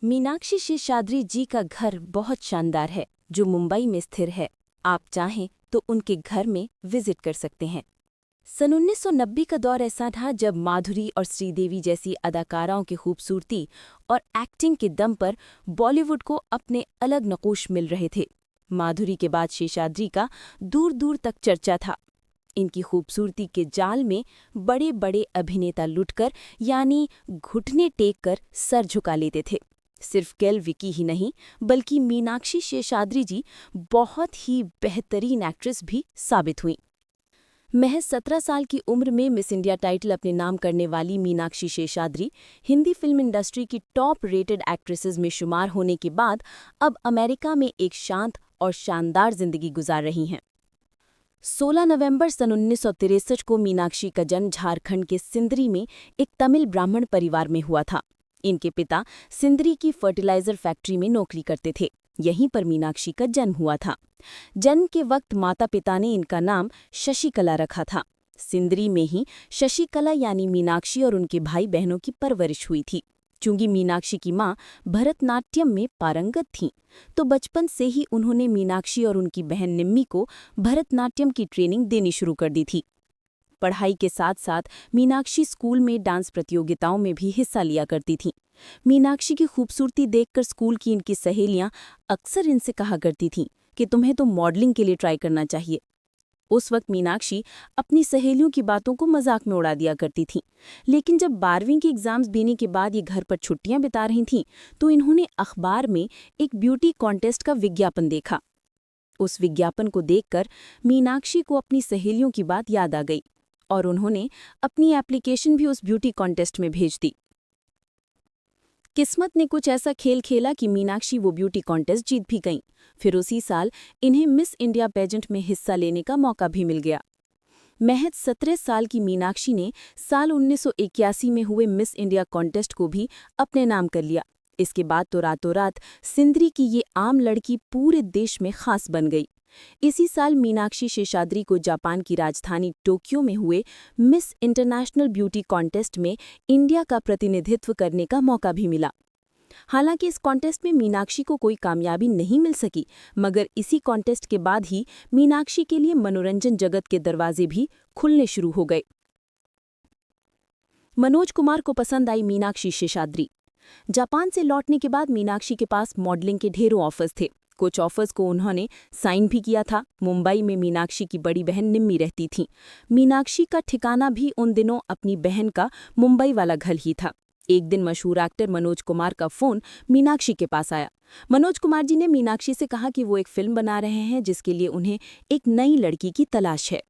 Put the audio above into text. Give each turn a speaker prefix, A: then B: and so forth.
A: मीनाक्षी शेषाद्री जी का घर बहुत शानदार है, जो मुंबई में स्थिर है। आप चाहें तो उनके घर में विजिट कर सकते हैं। सन 1990 का दौर ऐसा था जब माधुरी और श्रीदेवी जैसी अदाकाराओं की खूबसूरती और एक्टिंग के दम पर बॉलीवुड को अपने अलग नकूश मिल रहे थे। माधुरी के बाद शेषाद्री का दूर दूर तक चर्चा था। इनकी खूबसूरती के जाल में बड़े बड़े अभिनेता लुटकर यानी घुटने टेक कर सर झुका लेते थे। सिर्फ कैल विकी ही नहीं, बल्कि मीनाक्षी शेषाद्री जी बहुत ही बेहतरीन एक्ट्रेस भी साबित हुईं। महज 17 साल की उम्र में मिस इंडिया टाइटल अपने नाम करने वाली मीनाक्षी शेषाद्री हिंदी फिल्म इंडस्ट्री की टॉप रेटेड एक्ट्रेसेस में शुमार होने के बाद अब अमेरिका में एक शांत और शानदार जिंदगी गुजार रही हैं। 16 नवंबर सन 1963 को मीनाक्षी का जन्म झारखंड के सिंदरी में एक तमिल ब्राह्मण परिवार में हुआ था। इनके पिता सिंदरी की फर्टिलाइजर फैक्ट्री में नौकरी करते थे। यहीं पर मीनाक्षी का जन्म हुआ था। जन्म के वक्त माता पिता ने इनका नाम शशिकला रखा था। सिंदरी में ही शशिकला यानी मीनाक्षी और उनके भाई बहनों की परवरिश हुई थी। चूंकि मीनाक्षी की मां भरतनाट्यम में पारंगत थीं, तो बचपन से ही उन्होंने मीनाक्षी और उनकी बहन निम्मी को भरतनाट्यम की ट्रेनिंग देनी शुरू कर दी थी। पढ़ाई के साथ साथ मीनाक्षी स्कूल में डांस प्रतियोगिताओं में भी हिस्सा लिया करती थीं। मीनाक्षी की खूबसूरती देखकर स्कूल की इनकी सहेलियां अक्सर इनसे कहा करती थीं कि तुम्हें तो मॉडलिंग के लिए ट्राई करना चाहिए। उस वक्त मीनाक्षी अपनी सहेलियों की बातों को मजाक में उड़ा दिया करती थीं। लेकिन जब 12वीं के एग्जाम्स देने के बाद ये घर पर छुट्टियां बिता रही थीं, तो इन्होंने अखबार में एक ब्यूटी कॉन्टेस्ट का विज्ञापन देखा। उस विज्ञापन को देखकर मीनाक्षी को अपनी सहेलियों की बात याद आ गई और उन्होंने अपनी एप्लीकेशन भी उस ब्यूटी कॉन्टेस्ट में भेज दी। किस्मत ने कुछ ऐसा खेल खेला कि मीनाक्षी वो ब्यूटी कॉन्टेस्ट जीत भी गईं। फिर उसी साल इन्हें मिस इंडिया पेजेंट में हिस्सा लेने का मौका भी मिल गया। महज 17 साल की मीनाक्षी ने साल 1981 में हुए मिस इंडिया कॉन्टेस्ट को भी अपने नाम कर लिया। इसके बाद तो रातों रात सिंदरी की ये आम लड़की पूरे देश में खास बन गई। इसी साल मीनाक्षी शेषाद्री को जापान की राजधानी टोक्यो में हुए मिस इंटरनेशनल ब्यूटी कॉन्टेस्ट में इंडिया का प्रतिनिधित्व करने का मौका भी मिला। हालांकि इस कॉन्टेस्ट में मीनाक्षी को कोई कामयाबी नहीं मिल सकी, मगर इसी कॉन्टेस्ट के बाद ही मीनाक्षी के लिए मनोरंजन जगत के दरवाजे भी खुलने शुरू हो गए। मनोज कुमार को पसंद आई मीनाक्षी शेषाद्री। जापान से लौटने के बाद मीनाक्षी के पास मॉडलिंग के ढेरों ऑफर्स थे। कुछ ऑफर्स को उन्होंने साइन भी किया था। मुंबई में मीनाक्षी की बड़ी बहन निम्मी रहती थीं। मीनाक्षी का ठिकाना भी उन दिनों अपनी बहन का मुंबई वाला घर ही था। एक दिन मशहूर एक्टर मनोज कुमार का फोन मीनाक्षी के पास आया। मनोज कुमार जी ने मीनाक्षी से कहा कि वो एक फिल्म बना रहे हैं जिसके लिए उन्हें एक नई लड़की की तलाश है।